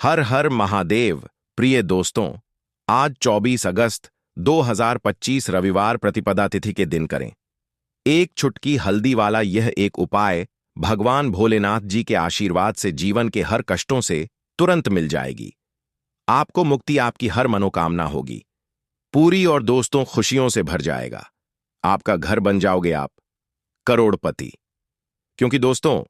हर हर महादेव। प्रिय दोस्तों, आज 24 अगस्त 2025 रविवार प्रतिपदा तिथि के दिन करें एक चुटकी हल्दी वाला यह एक उपाय भगवान भोलेनाथ जी के आशीर्वाद से जीवन के हर कष्टों से तुरंत मिल जाएगी। आपको मुक्ति, आपकी हर मनोकामना होगी पूरी और दोस्तों खुशियों से भर जाएगा। आपका घर बन जाओगे आप करोड़पति। क्योंकि दोस्तों,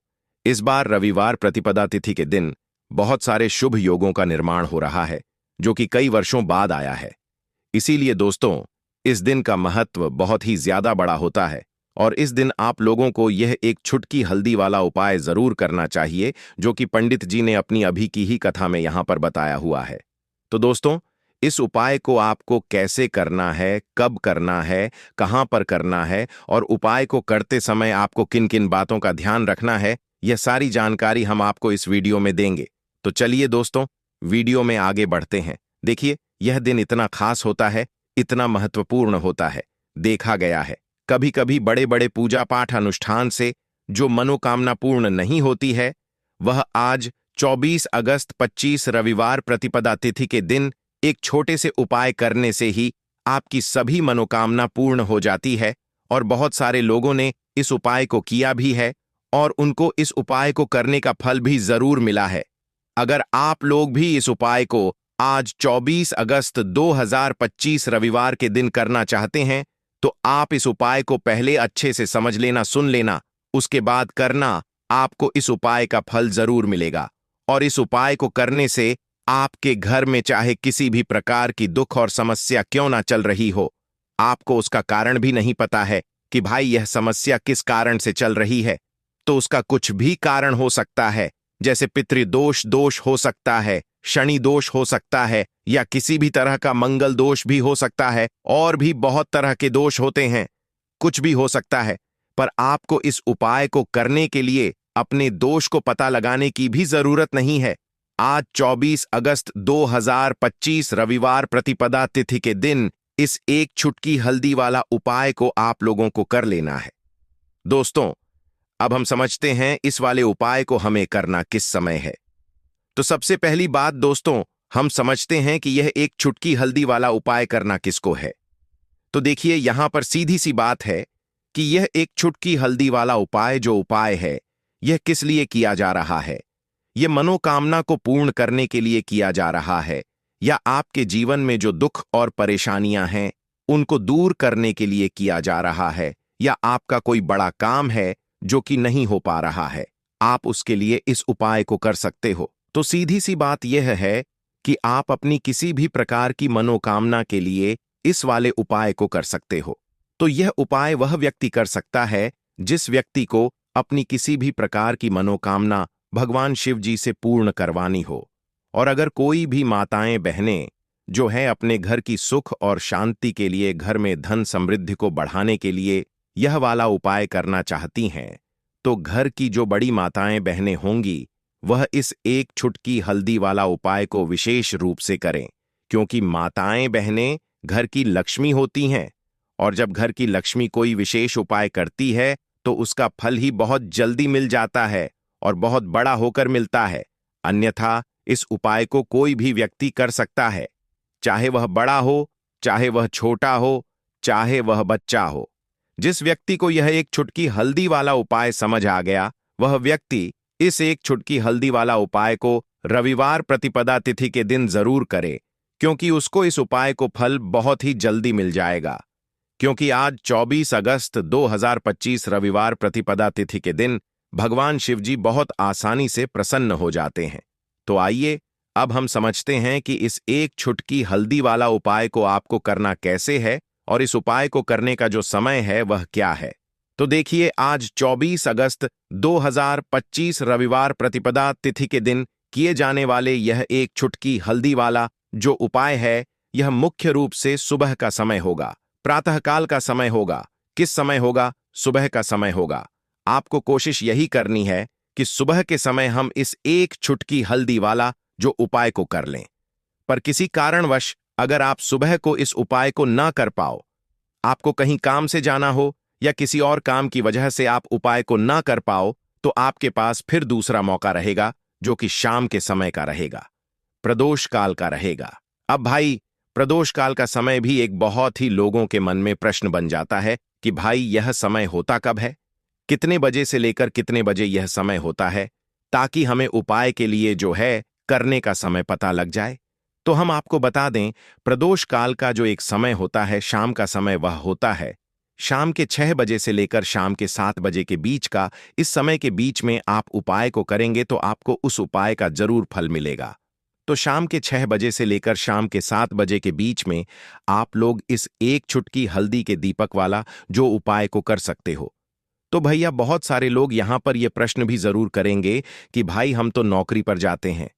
इस बार रविवार प्रतिपदा तिथि के दिन बहुत सारे शुभ योगों का निर्माण हो रहा है जो कि कई वर्षों बाद आया है। इसीलिए दोस्तों, इस दिन का महत्व बहुत ही ज्यादा बड़ा होता है और इस दिन आप लोगों को यह एक चुटकी हल्दी वाला उपाय जरूर करना चाहिए जो कि पंडित जी ने अपनी अभी की ही कथा में यहां पर बताया हुआ है। तो दोस्तों, इस उपाय को आपको कैसे करना है, कब करना है, कहां पर करना है और उपाय को करते समय आपको किन किन बातों का ध्यान रखना है, यह सारी जानकारी हम आपको इस वीडियो में देंगे। तो चलिए दोस्तों, वीडियो में आगे बढ़ते हैं। देखिए, यह दिन इतना खास होता है, इतना महत्वपूर्ण होता है। देखा गया है कभी कभी बड़े बड़े पूजा पाठ अनुष्ठान से जो मनोकामना पूर्ण नहीं होती है, वह आज 24 अगस्त 25 रविवार प्रतिपदा तिथि के दिन एक छोटे से उपाय करने से ही आपकी सभी मनोकामना पूर्ण हो जाती है। और बहुत सारे लोगों ने इस उपाय को किया भी है और उनको इस उपाय को करने का फल भी जरूर मिला है। अगर आप लोग भी इस उपाय को आज 24 अगस्त 2025 रविवार के दिन करना चाहते हैं तो आप इस उपाय को पहले अच्छे से समझ लेना, सुन लेना, उसके बाद करना। आपको इस उपाय का फल जरूर मिलेगा और इस उपाय को करने से आपके घर में चाहे किसी भी प्रकार की दुख और समस्या क्यों ना चल रही हो, आपको उसका कारण भी नहीं पता है कि भाई यह समस्या किस कारण से चल रही है, तो उसका कुछ भी कारण हो सकता है। जैसे पितृदोष दोष हो सकता है, शनि दोष हो सकता है, या किसी भी तरह का मंगल दोष भी हो सकता है, और भी बहुत तरह के दोष होते हैं, कुछ भी हो सकता है। पर आपको इस उपाय को करने के लिए अपने दोष को पता लगाने की भी जरूरत नहीं है। आज 24 अगस्त 2025 रविवार प्रतिपदा तिथि के दिन इस एक चुटकी हल्दी वाला उपाय को आप लोगों को कर लेना है। दोस्तों, अब हम समझते हैं इस वाले उपाय को हमें करना किस समय है। तो सबसे पहली बात दोस्तों, हम समझते हैं कि यह एक चुटकी हल्दी वाला उपाय करना किसको है। तो देखिए, यहां पर सीधी सी बात है कि यह एक चुटकी हल्दी वाला उपाय जो उपाय है, यह किस लिए किया जा रहा है। यह मनोकामना को पूर्ण करने के लिए किया जा रहा है, या आपके जीवन में जो दुख और परेशानियां हैं उनको दूर करने के लिए किया जा रहा है, या आपका कोई बड़ा काम है जो कि नहीं हो पा रहा है, आप उसके लिए इस उपाय को कर सकते हो। तो सीधी सी बात यह है कि आप अपनी किसी भी प्रकार की मनोकामना के लिए इस वाले उपाय को कर सकते हो। तो यह उपाय वह व्यक्ति कर सकता है जिस व्यक्ति को अपनी किसी भी प्रकार की मनोकामना भगवान शिव जी से पूर्ण करवानी हो। और अगर कोई भी माताएं बहनें जो है अपने घर की सुख और शांति के लिए, घर में धन समृद्धि को बढ़ाने के लिए यह वाला उपाय करना चाहती हैं, तो घर की जो बड़ी माताएं बहनें होंगी वह इस एक चुटकी हल्दी वाला उपाय को विशेष रूप से करें। क्योंकि माताएं बहनें घर की लक्ष्मी होती हैं और जब घर की लक्ष्मी कोई विशेष उपाय करती है तो उसका फल ही बहुत जल्दी मिल जाता है और बहुत बड़ा होकर मिलता है। अन्यथा इस उपाय को कोई भी व्यक्ति कर सकता है, चाहे वह बड़ा हो, चाहे वह छोटा हो, चाहे वह बच्चा हो। जिस व्यक्ति को यह एक चुटकी हल्दी वाला उपाय समझ आ गया, वह व्यक्ति इस एक चुटकी हल्दी वाला उपाय को रविवार प्रतिपदा तिथि के दिन जरूर करे, क्योंकि उसको इस उपाय को फल बहुत ही जल्दी मिल जाएगा। क्योंकि आज 24 अगस्त 2025 रविवार प्रतिपदा तिथि के दिन भगवान शिव जी बहुत आसानी से प्रसन्न हो जाते हैं। तो आइए, अब हम समझते हैं कि इस एक चुटकी हल्दी वाला उपाय को आपको करना कैसे है और इस उपाय को करने का जो समय है वह क्या है। तो देखिए, आज 24 अगस्त 2025 रविवार प्रतिपदा तिथि के दिन किए जाने वाले यह एक चुटकी हल्दी वाला जो उपाय है, यह मुख्य रूप से सुबह का समय होगा, प्रातःकाल का समय होगा। किस समय होगा? सुबह का समय होगा। आपको कोशिश यही करनी है कि सुबह के समय हम इस एक चुटकी हल्दी वाला जो उपाय को कर लें। पर किसी कारणवश अगर आप सुबह को इस उपाय को ना कर पाओ, आपको कहीं काम से जाना हो या किसी और काम की वजह से आप उपाय को ना कर पाओ, तो आपके पास फिर दूसरा मौका रहेगा जो कि शाम के समय का रहेगा। प्रदोष काल का रहेगा। अब भाई, प्रदोष काल का समय भी एक बहुत ही लोगों के मन में प्रश्न बन जाता है कि भाई यह समय होता कब है, कितने बजे से लेकर कितने बजे यह समय होता है, ताकि हमें उपाय के लिए जो है करने का समय पता लग जाए। तो हम आपको बता दें, प्रदोष काल का जो एक समय होता है, शाम का समय, वह होता है शाम के 6 बजे से लेकर शाम के 7 बजे के बीच का। इस समय के बीच में आप उपाय को करेंगे तो आपको उस उपाय का जरूर फल मिलेगा। तो शाम के 6 बजे से लेकर शाम के 7 बजे के बीच में आप लोग इस एक चुटकी हल्दी के दीपक वाला जो उपाय को कर सकते हो। तो भैया, बहुत सारे लोग यहां पर यह प्रश्न भी जरूर करेंगे कि भाई हम तो नौकरी पर जाते हैं,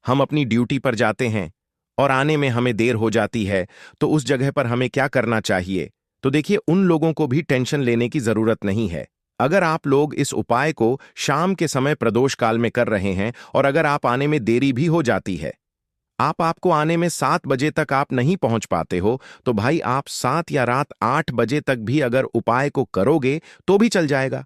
हम अपनी ड्यूटी पर जाते हैं और आने में हमें देर हो जाती है, तो उस जगह पर हमें क्या करना चाहिए? तो देखिए, उन लोगों को भी टेंशन लेने की जरूरत नहीं है। अगर आप लोग इस उपाय को शाम के समय प्रदोष काल में कर रहे हैं और अगर आप आने में देरी भी हो जाती है, आपको आने में 7 बजे तक आप नहीं पहुंच पाते हो, तो भाई आप 7 या रात 8 बजे तक भी अगर उपाय को करोगे तो भी चल जाएगा।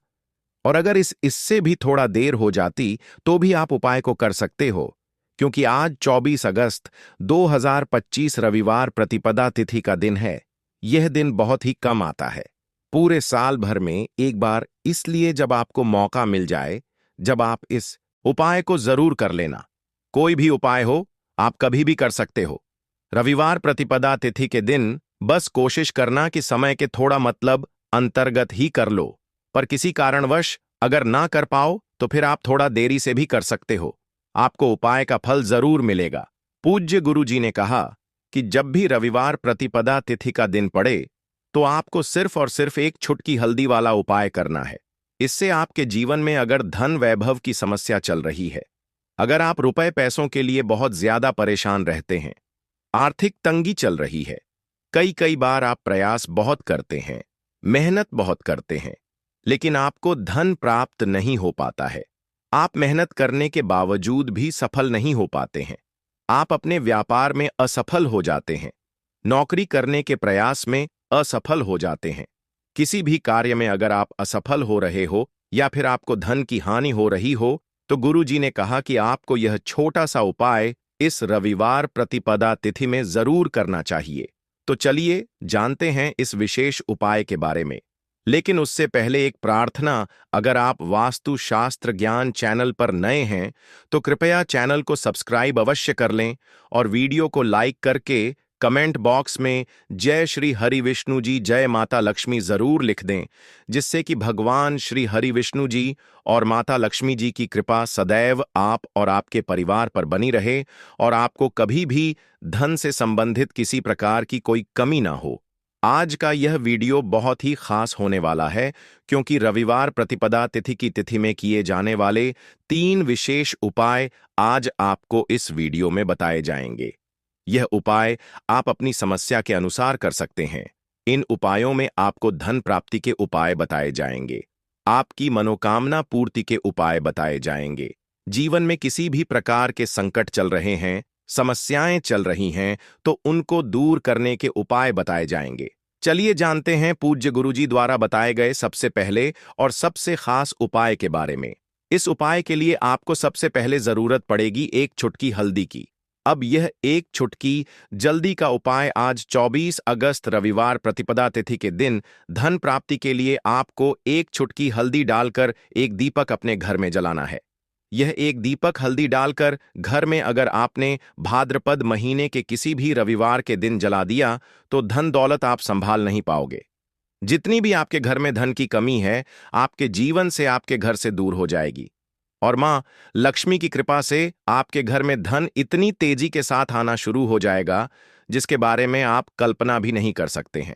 और अगर इससे भी थोड़ा देर हो जाती तो भी आप उपाय को कर सकते हो, क्योंकि आज 24 अगस्त 2025 रविवार प्रतिपदा तिथि का दिन है। यह दिन बहुत ही कम आता है, पूरे साल भर में एक बार, इसलिए जब आपको मौका मिल जाए, जब आप इस उपाय को जरूर कर लेना। कोई भी उपाय हो, आप कभी भी कर सकते हो। रविवार प्रतिपदा तिथि के दिन बस कोशिश करना कि समय के थोड़ा मतलब अंतर्गत ही कर लो, पर किसी कारणवश अगर ना कर पाओ तो फिर आप थोड़ा देरी से भी कर सकते हो, आपको उपाय का फल जरूर मिलेगा। पूज्य गुरु जी ने कहा कि जब भी रविवार प्रतिपदा तिथि का दिन पड़े तो आपको सिर्फ और सिर्फ एक छुटकी हल्दी वाला उपाय करना है। इससे आपके जीवन में अगर धन वैभव की समस्या चल रही है, अगर आप रुपए पैसों के लिए बहुत ज्यादा परेशान रहते हैं, आर्थिक तंगी चल रही है, कई कई बार आप प्रयास बहुत करते हैं, मेहनत बहुत करते हैं, लेकिन आपको धन प्राप्त नहीं हो पाता है, आप मेहनत करने के बावजूद भी सफल नहीं हो पाते हैं, आप अपने व्यापार में असफल हो जाते हैं, नौकरी करने के प्रयास में असफल हो जाते हैं, किसी भी कार्य में अगर आप असफल हो रहे हो या फिर आपको धन की हानि हो रही हो, तो गुरु जी ने कहा कि आपको यह छोटा सा उपाय इस रविवार प्रतिपदा तिथि में जरूर करना चाहिए। तो चलिए जानते हैं इस विशेष उपाय के बारे में। लेकिन उससे पहले एक प्रार्थना, अगर आप वास्तु शास्त्र ज्ञान चैनल पर नए हैं तो कृपया चैनल को सब्सक्राइब अवश्य कर लें और वीडियो को लाइक करके कमेंट बॉक्स में जय श्री हरि विष्णु जी, जय माता लक्ष्मी जरूर लिख दें, जिससे कि भगवान श्री हरि विष्णु जी और माता लक्ष्मी जी की कृपा सदैव आप और आपके परिवार पर बनी रहे और आपको कभी भी धन से संबंधित किसी प्रकार की कोई कमी ना हो। आज का यह वीडियो बहुत ही खास होने वाला है, क्योंकि रविवार प्रतिपदा तिथि की तिथि में किए जाने वाले 3 विशेष उपाय आज आपको इस वीडियो में बताए जाएंगे। यह उपाय आप अपनी समस्या के अनुसार कर सकते हैं। इन उपायों में आपको धन प्राप्ति के उपाय बताए जाएंगे, आपकी मनोकामना पूर्ति के उपाय बताए जाएंगे, जीवन में किसी भी प्रकार के संकट चल रहे हैं, समस्याएं चल रही हैं, तो उनको दूर करने के उपाय बताए जाएंगे। चलिए जानते हैं पूज्य गुरुजी द्वारा बताए गए सबसे पहले और सबसे खास उपाय के बारे में। इस उपाय के लिए आपको सबसे पहले जरूरत पड़ेगी एक चुटकी हल्दी की। अब यह एक चुटकी जल्दी का उपाय आज 24 अगस्त रविवार प्रतिपदा तिथि के दिन धन प्राप्ति के लिए आपको एक चुटकी हल्दी डालकर एक दीपक अपने घर में जलाना है। यह एक दीपक हल्दी डालकर घर में अगर आपने भाद्रपद महीने के किसी भी रविवार के दिन जला दिया तो धन दौलत आप संभाल नहीं पाओगे। जितनी भी आपके घर में धन की कमी है, आपके जीवन से, आपके घर से दूर हो जाएगी और मां लक्ष्मी की कृपा से आपके घर में धन इतनी तेजी के साथ आना शुरू हो जाएगा जिसके बारे में आप कल्पना भी नहीं कर सकते हैं।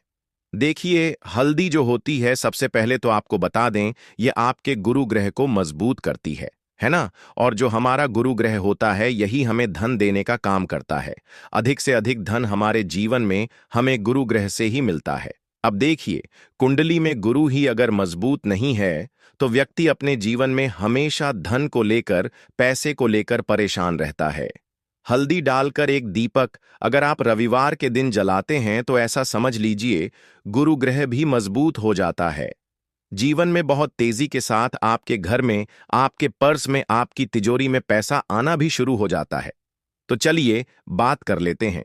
देखिए, हल्दी जो होती है, सबसे पहले तो आपको बता दें, यह आपके गुरु ग्रह को मजबूत करती है ना? और जो हमारा गुरु ग्रह होता है, यही हमें धन देने का काम करता है। अधिक से अधिक धन हमारे जीवन में हमें गुरु ग्रह से ही मिलता है। अब देखिए, कुंडली में गुरु ही अगर मजबूत नहीं है तो व्यक्ति अपने जीवन में हमेशा धन को लेकर, पैसे को लेकर परेशान रहता है। हल्दी डालकर एक दीपक अगर आप रविवार के दिन जलाते हैं तो ऐसा समझ लीजिए गुरु ग्रह भी मजबूत हो जाता है। जीवन में बहुत तेजी के साथ आपके घर में, आपके पर्स में, आपकी तिजोरी में पैसा आना भी शुरू हो जाता है। तो चलिए बात कर लेते हैं।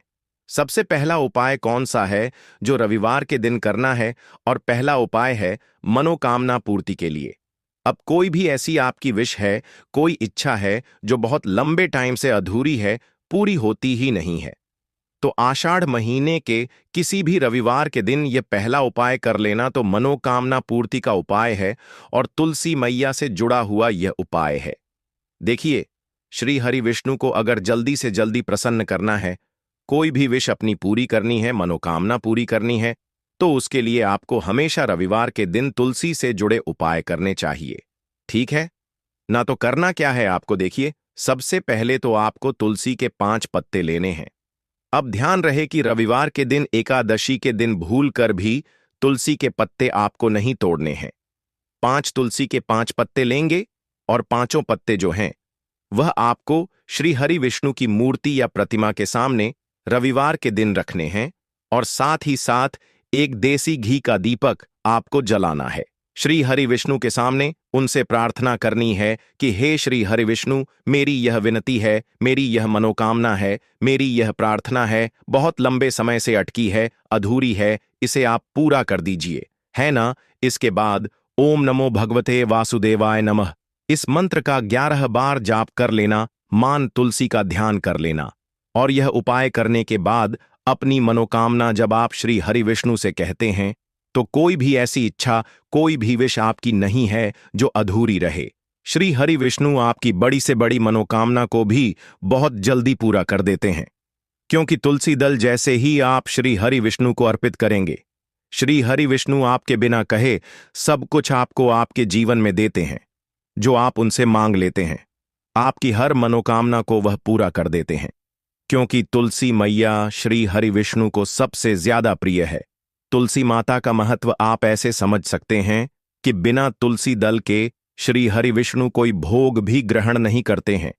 सबसे पहला उपाय कौन सा है जो रविवार के दिन करना है? और पहला उपाय है मनोकामना पूर्ति के लिए। अब कोई भी ऐसी आपकी विश है, कोई इच्छा है जो बहुत लंबे टाइम से अधूरी है, पूरी होती ही नहीं है, तो आषाढ़ महीने के किसी भी रविवार के दिन यह पहला उपाय कर लेना तो मनोकामना पूर्ति का उपाय है और तुलसी मैया से जुड़ा हुआ यह उपाय है। देखिए, श्री हरि विष्णु को अगर जल्दी से जल्दी प्रसन्न करना है, कोई भी विश अपनी पूरी करनी है, मनोकामना पूरी करनी है, तो उसके लिए आपको हमेशा रविवार के दिन तुलसी से जुड़े उपाय करने चाहिए। ठीक है ना? तो करना क्या है आपको, देखिए, सबसे पहले तो आपको तुलसी के 5 पत्ते लेने हैं। अब ध्यान रहे कि रविवार के दिन, एकादशी के दिन भूल कर भी तुलसी के पत्ते आपको नहीं तोड़ने हैं। 5 तुलसी के 5 पत्ते लेंगे और पांचों पत्ते जो हैं वह आपको श्री हरि विष्णु की मूर्ति या प्रतिमा के सामने रविवार के दिन रखने हैं और साथ ही साथ एक देसी घी का दीपक आपको जलाना है। श्री हरि विष्णु के सामने उनसे प्रार्थना करनी है कि हे श्री हरि विष्णु, मेरी यह विनती है, मेरी यह मनोकामना है, मेरी यह प्रार्थना है, बहुत लंबे समय से अटकी है, अधूरी है, इसे आप पूरा कर दीजिए, है ना? इसके बाद ओम नमो भगवते वासुदेवाय नमः इस मंत्र का 11 बार जाप कर लेना, मान तुलसी का ध्यान कर लेना। और यह उपाय करने के बाद अपनी मनोकामना जब आप श्री हरि विष्णु से कहते हैं तो कोई भी ऐसी इच्छा, कोई भी विश आपकी नहीं है जो अधूरी रहे। श्री हरि विष्णु आपकी बड़ी से बड़ी मनोकामना को भी बहुत जल्दी पूरा कर देते हैं, क्योंकि तुलसी दल जैसे ही आप श्री हरि विष्णु को अर्पित करेंगे, श्री हरि विष्णु आपके बिना कहे सब कुछ आपको आपके जीवन में देते हैं। जो आप उनसे मांग लेते हैं, आपकी हर मनोकामना को वह पूरा कर देते हैं, क्योंकि तुलसी मैया श्री हरि विष्णु को सबसे ज्यादा प्रिय है। तुलसी माता का महत्व आप ऐसे समझ सकते हैं कि बिना तुलसी दल के श्री हरि विष्णु कोई भोग भी ग्रहण नहीं करते हैं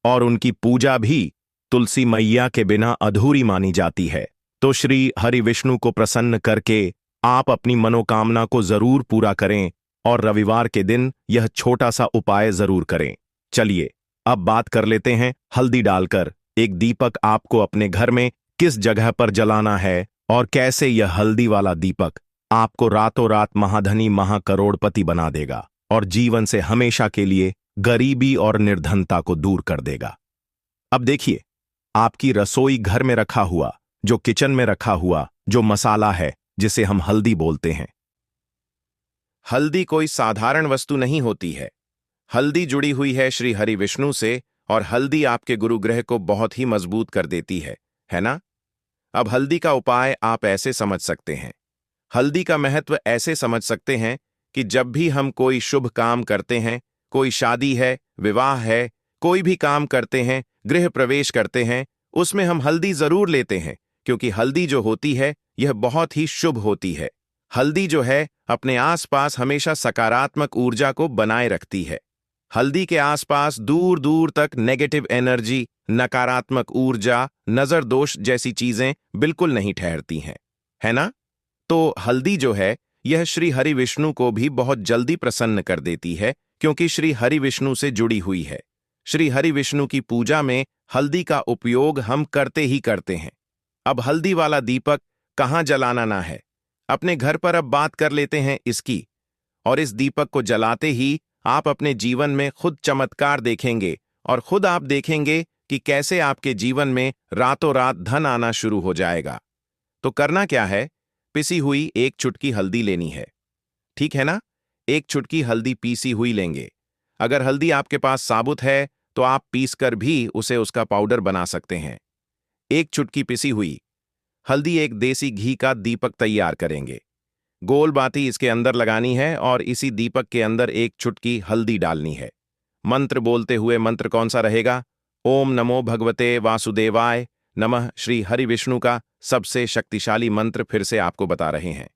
और उनकी पूजा भी तुलसी मैया के बिना अधूरी मानी जाती है। तो श्री हरि विष्णु को प्रसन्न करके आप अपनी मनोकामना को जरूर पूरा करें और रविवार के दिन यह छोटा सा उपाय जरूर करें। चलिए अब बात कर लेते हैं हल्दी डालकर एक दीपक आपको अपने घर में किस जगह पर जलाना है और कैसे यह हल्दी वाला दीपक आपको रातों रात महाधनी महाकरोड़पति बना देगा और जीवन से हमेशा के लिए गरीबी और निर्धनता को दूर कर देगा। अब देखिए, आपकी रसोई घर में रखा हुआ, जो किचन में रखा हुआ जो मसाला है जिसे हम हल्दी बोलते हैं, हल्दी कोई साधारण वस्तु नहीं होती है। हल्दी जुड़ी हुई है श्री हरि विष्णु से और हल्दी आपके गुरु ग्रह को बहुत ही मजबूत कर देती है ना? अब हल्दी का उपाय आप ऐसे समझ सकते हैं, हल्दी का महत्व ऐसे समझ सकते हैं कि जब भी हम कोई शुभ काम करते हैं, कोई शादी है, विवाह है, कोई भी काम करते हैं, गृह प्रवेश करते हैं, उसमें हम हल्दी जरूर लेते हैं, क्योंकि हल्दी जो होती है यह बहुत ही शुभ होती है। हल्दी जो है अपने आसपास हमेशा सकारात्मक ऊर्जा को बनाए रखती है। हल्दी के आसपास दूर दूर तक नेगेटिव एनर्जी, नकारात्मक ऊर्जा, नजर दोष जैसी चीजें बिल्कुल नहीं ठहरती हैं, है ना? तो हल्दी जो है यह श्री हरि विष्णु को भी बहुत जल्दी प्रसन्न कर देती है, क्योंकि श्री हरि विष्णु से जुड़ी हुई है। श्री हरि विष्णु की पूजा में हल्दी का उपयोग हम करते ही करते हैं। अब हल्दी वाला दीपक कहाँ जलाना ना है, अपने घर पर अब बात कर लेते हैं इसकी। और इस दीपक को जलाते ही आप अपने जीवन में खुद चमत्कार देखेंगे और खुद आप देखेंगे कि कैसे आपके जीवन में रातों रात धन आना शुरू हो जाएगा। तो करना क्या है, पिसी हुई 1 चुटकी हल्दी लेनी है, ठीक है ना? 1 चुटकी हल्दी पीसी हुई लेंगे। अगर हल्दी आपके पास साबुत है तो आप पीसकर भी उसे उसका पाउडर बना सकते हैं। 1 चुटकी पिसी हुई हल्दी एक देसी घी का दीपक तैयार करेंगे। गोल बाती इसके अंदर लगानी है और इसी दीपक के अंदर 1 चुटकी हल्दी डालनी है। मंत्र बोलते हुए, मंत्र कौन सा रहेगा? ओम नमो भगवते वासुदेवाय नमः। श्री हरि विष्णु का सबसे शक्तिशाली मंत्र फिर से आपको बता रहे हैं।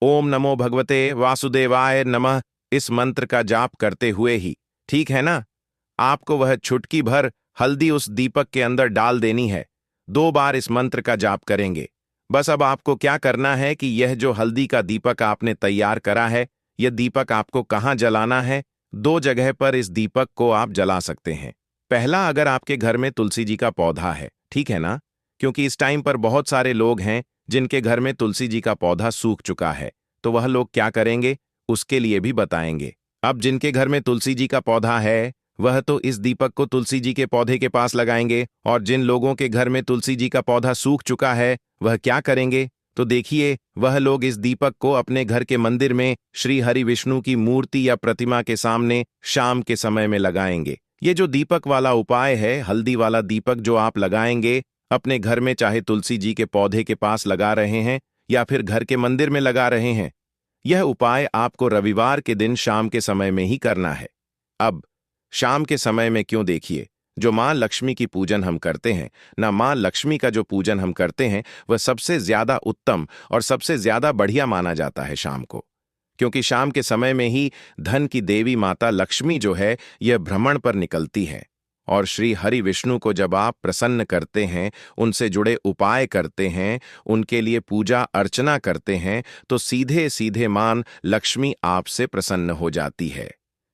ओम नमो भगवते वासुदेवाय नमः। इस मंत्र का जाप करते हुए ही, ठीक है ना, आपको वह चुटकी भर हल्दी उस दीपक के अंदर डाल देनी है। 2 बार इस मंत्र का जाप करेंगे। बस अब आपको क्या करना है कि यह जो हल्दी का दीपक आपने तैयार करा है, यह दीपक आपको कहाँ जलाना है? 2 जगह पर इस दीपक को आप जला सकते हैं। पहला, अगर आपके घर में तुलसी जी का पौधा है, ठीक है ना, क्योंकि इस टाइम पर बहुत सारे लोग हैं जिनके घर में तुलसी जी का पौधा सूख चुका है, तो वह लोग क्या करेंगे उसके लिए भी बताएंगे। अब जिनके घर में तुलसी जी का पौधा है वह तो इस दीपक को तुलसी जी के पौधे के पास लगाएंगे, और जिन लोगों के घर में तुलसी जी का पौधा सूख चुका है वह क्या करेंगे, तो देखिए, वह लोग इस दीपक को अपने घर के मंदिर में श्री हरि विष्णु की मूर्ति या प्रतिमा के सामने शाम के समय में लगाएंगे। ये जो दीपक वाला उपाय है, हल्दी वाला दीपक जो आप लगाएंगे अपने घर में, चाहे तुलसी जी के पौधे के पास लगा रहे हैं या फिर घर के मंदिर में लगा रहे हैं, यह उपाय आपको रविवार के दिन शाम के समय में ही करना है। अब शाम के समय में क्यों, देखिए, जो मां लक्ष्मी की पूजन हम करते हैं ना, मां लक्ष्मी का जो पूजन हम करते हैं वह सबसे ज्यादा उत्तम और सबसे ज्यादा बढ़िया माना जाता है शाम को, क्योंकि शाम के समय में ही धन की देवी माता लक्ष्मी जो है यह भ्रमण पर निकलती है। और श्री हरि विष्णु को जब आप प्रसन्न करते हैं, उनसे जुड़े उपाय करते हैं, उनके लिए पूजा अर्चना करते हैं, तो सीधे सीधे मां लक्ष्मी आपसे प्रसन्न हो जाती है,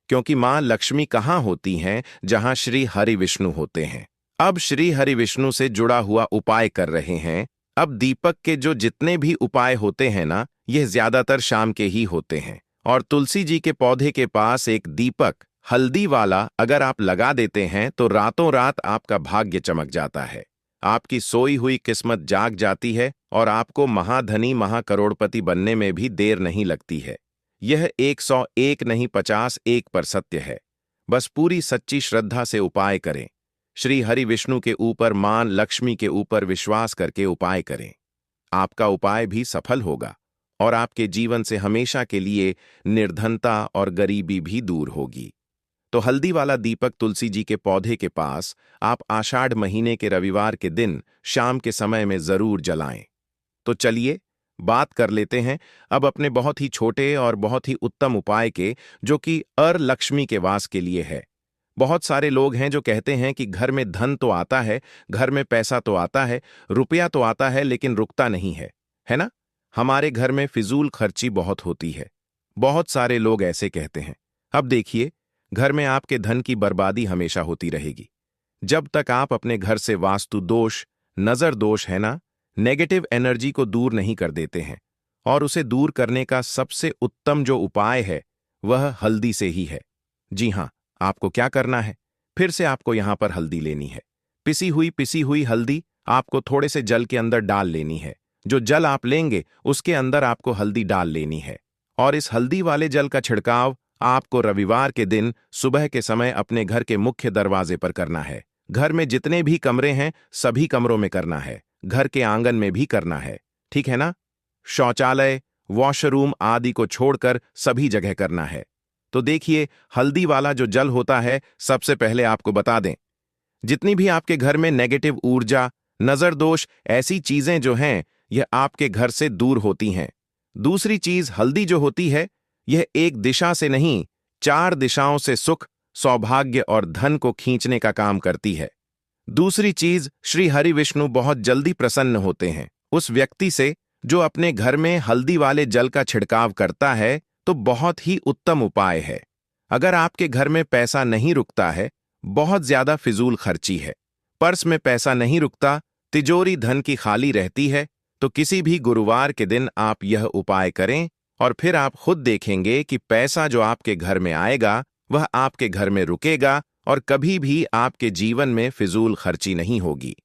क्योंकि मां लक्ष्मी कहाँ होती हैं, जहां श्री हरि विष्णु होते हैं। अब श्री हरि विष्णु से जुड़ा हुआ उपाय कर रहे हैं। अब दीपक के जो जितने भी उपाय होते हैं ना, यह ज्यादातर शाम के ही होते हैं। और तुलसी जी के पौधे के पास एक दीपक हल्दी वाला अगर आप लगा देते हैं तो रातों रात आपका भाग्य चमक जाता है, आपकी सोई हुई किस्मत जाग जाती है और आपको महाधनी महाकरोड़पति बनने में भी देर नहीं लगती है। यह 101 नहीं 50 पर सत्य है। बस पूरी सच्ची श्रद्धा से उपाय करें, श्री हरि विष्णु के ऊपर, मां लक्ष्मी के ऊपर विश्वास करके उपाय करें। आपका उपाय भी सफल होगा और आपके जीवन से हमेशा के लिए निर्धनता और गरीबी भी दूर होगी। तो हल्दी वाला दीपक तुलसी जी के पौधे के पास आप आषाढ़ महीने के रविवार के दिन शाम के समय में जरूर जलाएं। तो चलिए बात कर लेते हैं अब अपने बहुत ही छोटे और बहुत ही उत्तम उपाय के, जो कि लक्ष्मी के वास के लिए है। बहुत सारे लोग हैं जो कहते हैं कि घर में धन तो आता है, घर में पैसा तो आता है, रुपया तो आता है, लेकिन रुकता नहीं है ना? हमारे घर में फिजूल खर्ची बहुत होती है। बहुत सारे लोग ऐसे कहते हैं। अब देखिए, घर में आपके धन की बर्बादी हमेशा होती रहेगी जब तक आप अपने घर से वास्तु दोष, नजर दोष है ना, नेगेटिव एनर्जी को दूर नहीं कर देते हैं। और उसे दूर करने का सबसे उत्तम जो उपाय है वह हल्दी से ही है। जी हां, आपको क्या करना है, फिर से आपको यहां पर हल्दी लेनी है। पिसी हुई हल्दी आपको थोड़े से जल के अंदर डाल लेनी है। जो जल आप लेंगे उसके अंदर आपको हल्दी डाल लेनी है, और इस हल्दी वाले जल का छिड़काव आपको रविवार के दिन सुबह के समय अपने घर के मुख्य दरवाजे पर करना है। घर में जितने भी कमरे हैं सभी कमरों में करना है, घर के आंगन में भी करना है, ठीक है ना? शौचालय, वॉशरूम आदि को छोड़कर सभी जगह करना है। तो देखिए, हल्दी वाला जो जल होता है, सबसे पहले आपको बता दें, जितनी भी आपके घर में नेगेटिव ऊर्जा, नजर दोष, ऐसी चीजें जो हैं, यह आपके घर से दूर होती हैं। दूसरी चीज, हल्दी जो होती है यह एक दिशा से नहीं, 4 दिशाओं से सुख, सौभाग्य और धन को खींचने का काम करती है। दूसरी चीज, श्री हरि विष्णु बहुत जल्दी प्रसन्न होते हैं उस व्यक्ति से जो अपने घर में हल्दी वाले जल का छिड़काव करता है। तो बहुत ही उत्तम उपाय है। अगर आपके घर में पैसा नहीं रुकता है, बहुत ज्यादा फिजूल खर्ची है, पर्स में पैसा नहीं रुकता, तिजोरी धन की खाली रहती है, तो किसी भी गुरुवार के दिन आप यह उपाय करें और फिर आप खुद देखेंगे कि पैसा जो आपके घर में आएगा वह आपके घर में रुकेगा और कभी भी आपके जीवन में फिजूल खर्ची नहीं होगी।